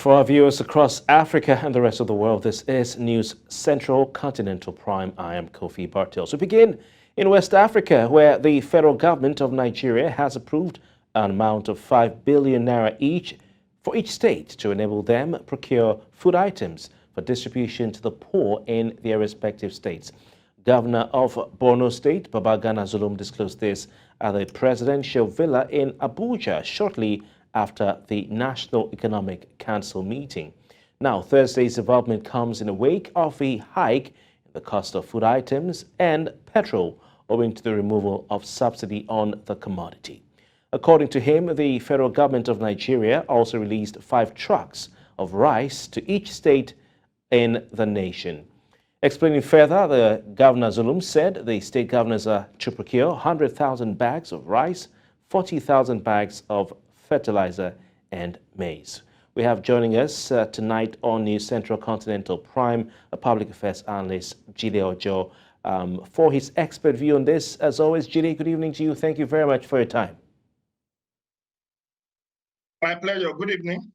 for our viewers across Africa and the rest of the world. This is News Central Continental Prime. I am Kofi Bartels. We begin in West Africa, where the federal government of Nigeria has approved an amount of 5 billion naira each for each state to enable them procure food items for distribution to the poor in their respective states. Governor of Borno State, Babagana Zulum, disclosed this at the presidential villa in Abuja shortly after the National Economic Council meeting. Now, Thursday's development comes in the wake of a hike in the cost of food items and petrol owing to the removal of subsidy on the commodity. According to him, the federal government of Nigeria also released 5 trucks of rice to each state in the nation. Explaining further, the Governor Zulum said the state governors are to procure 100,000 bags of rice, 40,000 bags of fertilizer and maize. We have joining us tonight on News Central Continental Prime, a public affairs analyst, Jide Ojo, for his expert view on this. As always, Jide, good evening to you. Thank you very much for your time. My pleasure. Good evening.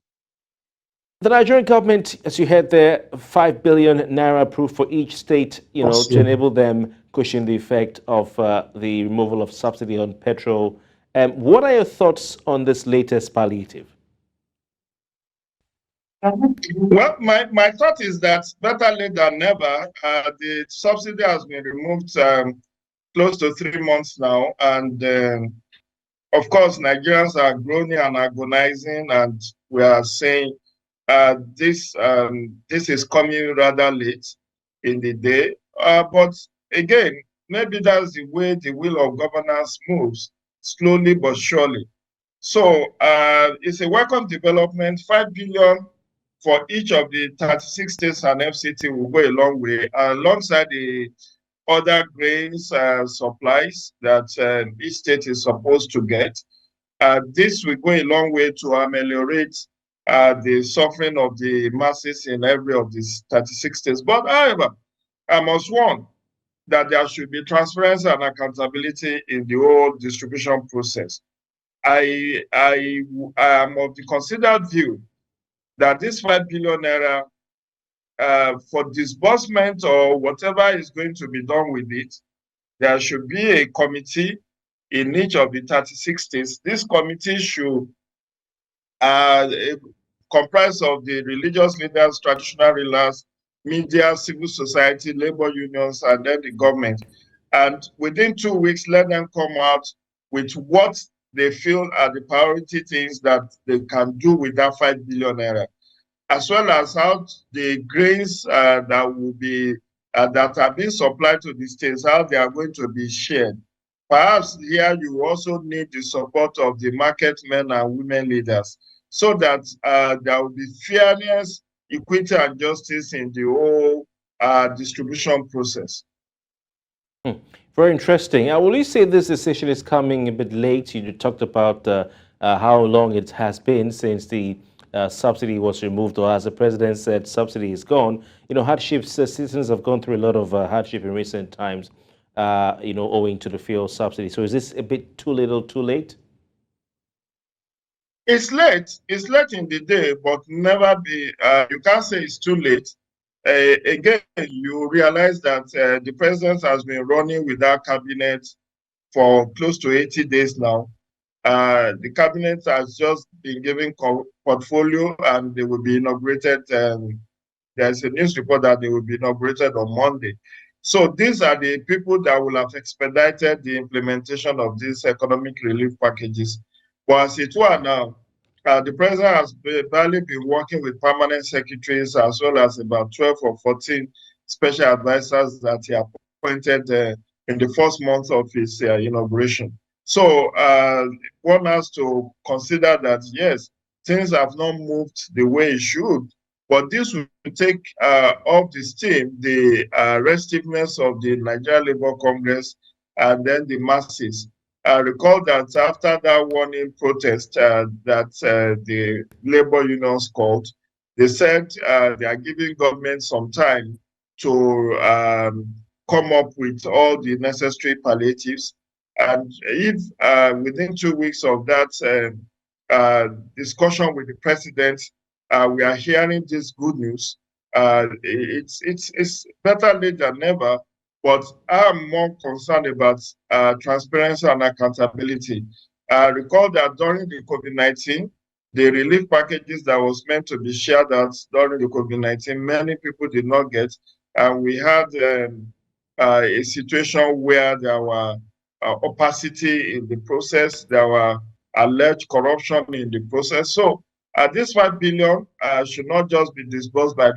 The Nigerian government, as you heard there, 5 billion naira approved for each state, to enable them cushion the effect of the removal of subsidy on petrol. What are your thoughts on this latest palliative? Well, my thought is that better late than never. The subsidy has been removed close to 3 months now. And of course, Nigerians are groaning and agonizing. And we are saying this is coming rather late in the day. But again, maybe that's the way the wheel of governance moves, slowly but surely. So it's a welcome development. 5 billion for each of the 36 states and FCT will go a long way, alongside the other grains supplies that each state is supposed to get. This will go a long way to ameliorate the suffering of the masses in every of these 36 states. But however, I must warn that there should be transparency and accountability in the whole distribution process. I am of the considered view that this 5 billion naira for disbursement or whatever is going to be done with it, there should be a committee in each of the 36 states. This committee should comprise of the religious leaders, traditional rulers, media, civil society, labor unions, and then the government. And within 2 weeks, let them come out with what they feel are the priority things that they can do with that 5 billion naira, as well as how the grains that will be that are being supplied to the states, how they are going to be shared. Perhaps here you also need the support of the market men and women leaders, so that there will be fairness, equity, and justice in the whole distribution process. Very interesting. Will you say this decision is coming a bit late? You talked about how long it has been since the subsidy was removed, or as the president said, subsidy is gone. Hardships, citizens have gone through a lot of hardship in recent times, owing to the fuel subsidy. So is this a bit too little, too late? It's late. It's late in the day, but never be. You can't say it's too late. Again, you realize that the president has been running with that cabinet for close to 80 days now. The cabinet has just been given portfolio, and they will be inaugurated. There's a news report that they will be inaugurated on Monday. So these are the people that will have expedited the implementation of these economic relief packages. But as it were now, the president has barely been working with permanent secretaries, as well as about 12 or 14 special advisors that he appointed in the first month of his inauguration. So one has to consider that, yes, things have not moved the way it should, but this will take off the steam, the restiveness of the Nigeria Labour Congress and then the masses. Recall that after that warning protest that the labor unions called, they said they are giving government some time to come up with all the necessary palliatives. And if within 2 weeks of that discussion with the president, we are hearing this good news. It's better late than never, but I'm more concerned about transparency and accountability. Recall that during the COVID-19, the relief packages that was meant to be shared out during the COVID-19, many people did not get. And we had a situation where there were opacity in the process, there were alleged corruption in the process. So this 5 billion should not just be disbursed by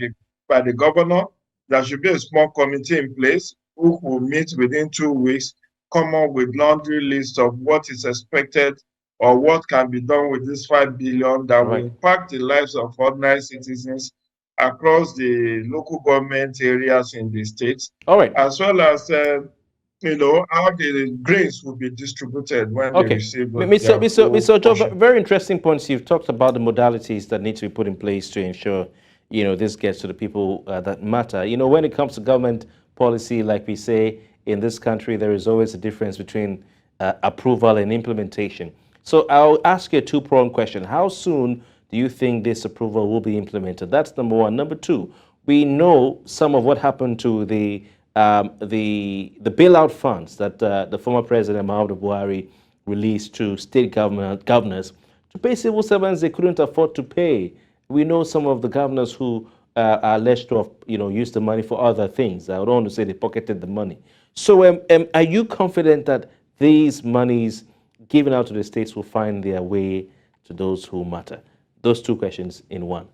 the governor. There should be a small committee in place who will meet within 2 weeks, come up with laundry list of what is expected or what can be done with this 5 billion that will impact the lives of ordinary citizens across the local government areas in the states, as well as how the grains will be distributed when they receive Mr. Ojo, very interesting points. You've talked about the modalities that need to be put in place to ensure, this gets to the people that matter. When it comes to government policy, like we say, in this country, there is always a difference between approval and implementation. So I'll ask you a two-pronged question. How soon do you think this approval will be implemented? That's number one. Number two, we know some of what happened to the bailout funds that the former president Muhammadu Buhari released to state governors to pay civil servants they couldn't afford to pay. We know some of the governors who are alleged to have used the money for other things. I don't want to say they pocketed the money. So are you confident that these monies given out to the states will find their way to those who matter? Those two questions in one.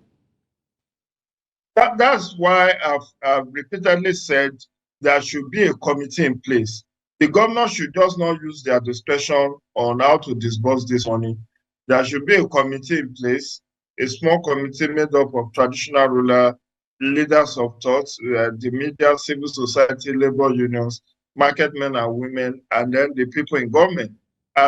That's why I've repeatedly said there should be a committee in place. The governor should just not use their discretion on how to disburse this money. There should be a committee in place, a small committee made up of traditional ruler, leaders of thought, the media, civil society, labor unions, market men and women, and then the people in government,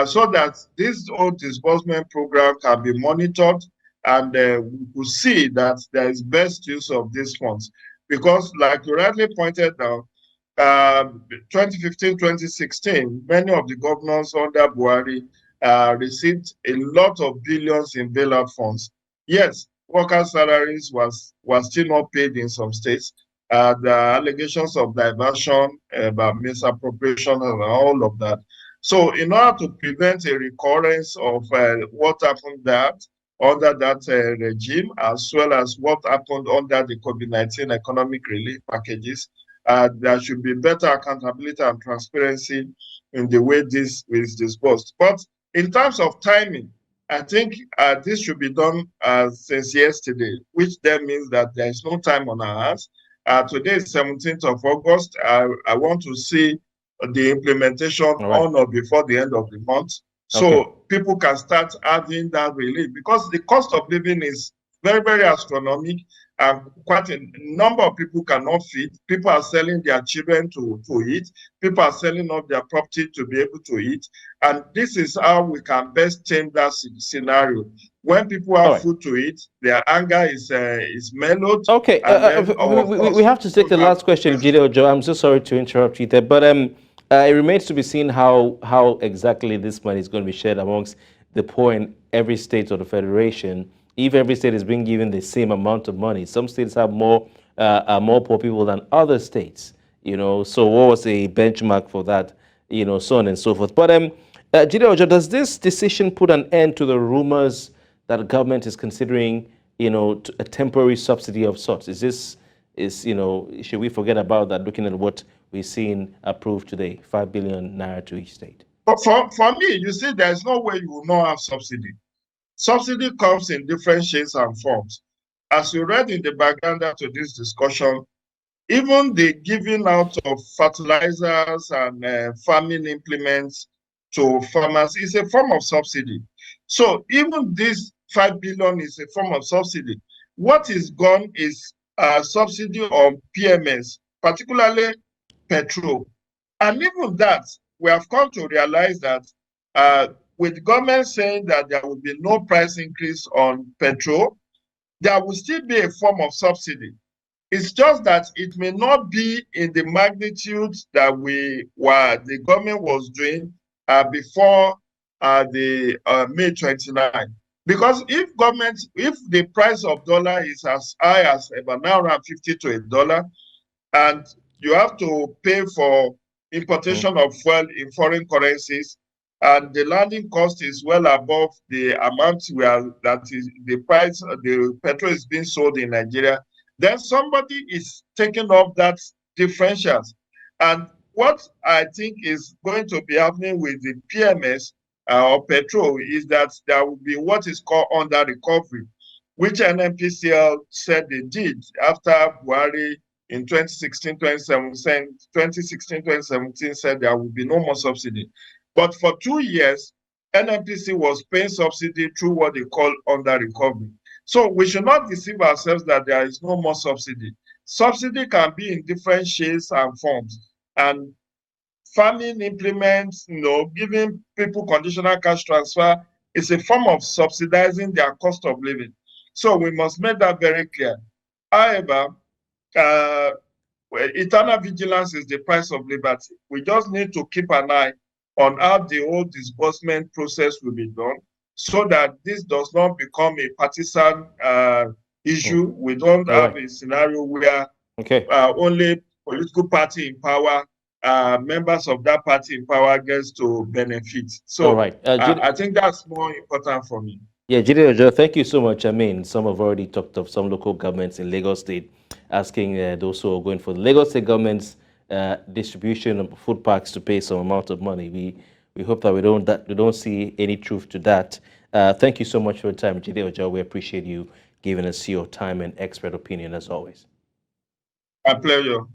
so that this whole disbursement program can be monitored and we could see that there is best use of these funds. Because like you rightly pointed out, 2015, 2016, many of the governors under Buhari received a lot of billions in bailout funds. Yes, workers' salaries was still not paid in some states. The allegations of diversion, about misappropriation and all of that. So in order to prevent a recurrence of what happened under that regime, as well as what happened under the COVID-19 economic relief packages, there should be better accountability and transparency in the way this is disbursed. But in terms of timing, I think this should be done since yesterday, which then means that there is no time on our hands. Today is 17th of August. I want to see the implementation on or before the end of the month, so people can start having that relief, because the cost of living is very, very astronomical, and quite a number of people cannot feed. People are selling their children to eat. People are selling off their property to be able to eat. And this is how we can best change that scenario. When people have food to eat, their anger is mellowed. Okay, we have to take the last question, Jide Ojo. I'm so sorry to interrupt you there, but it remains to be seen how exactly this money is going to be shared amongst the poor in every state of the federation. If every state is being given the same amount of money, some states have more poor people than other states. So what was a benchmark for that? So on and so forth. But Jide Ojo, does this decision put an end to the rumors that the government is considering, a temporary subsidy of sorts? Should we forget about that, looking at what we've seen approved today, 5 billion naira to each state? But for me, you see, there's no way you will not have subsidy. Subsidy comes in different shades and forms. As you read in the Babagana to this discussion, even the giving out of fertilizers and farming implements to farmers is a form of subsidy. So even this 5 billion is a form of subsidy. What is gone is a subsidy on PMS, particularly petrol. And even that, we have come to realize that with government saying that there will be no price increase on petrol, there will still be a form of subsidy. It's just that it may not be in the magnitude that the government was doing before the May 29. Because if the price of dollar is as high as about now around 50 to $1, and you have to pay for importation of fuel in foreign currencies, and the landing cost is well above the amount that is the price the petrol is being sold in Nigeria, then somebody is taking off that differentials. And what I think is going to be happening with the PMS or petrol is that there will be what is called under recovery, which NNPCL said they did after Buhari in 2016, 2017 said there will be no more subsidy. But for 2 years, NNPC was paying subsidy through what they call under recovery. So we should not deceive ourselves that there is no more subsidy. Subsidy can be in different shades and forms. And farming implements, giving people conditional cash transfer is a form of subsidizing their cost of living. So we must make that very clear. However, eternal vigilance is the price of liberty. We just need to keep an eye on how the whole disbursement process will be done so that this does not become a partisan issue. We don't have a scenario where only political party in power, members of that party in power gets to benefit. So I think that's more important for me. Yeah, Jide Ojo, thank you so much. I mean, some have already talked of some local governments in Lagos State asking those who are going for the Lagos State government's distribution of food packs to pay some amount of money. We hope that we don't see any truth to that. Thank you so much for your time, Jide Ojo. We appreciate you giving us your time and expert opinion as always. My pleasure.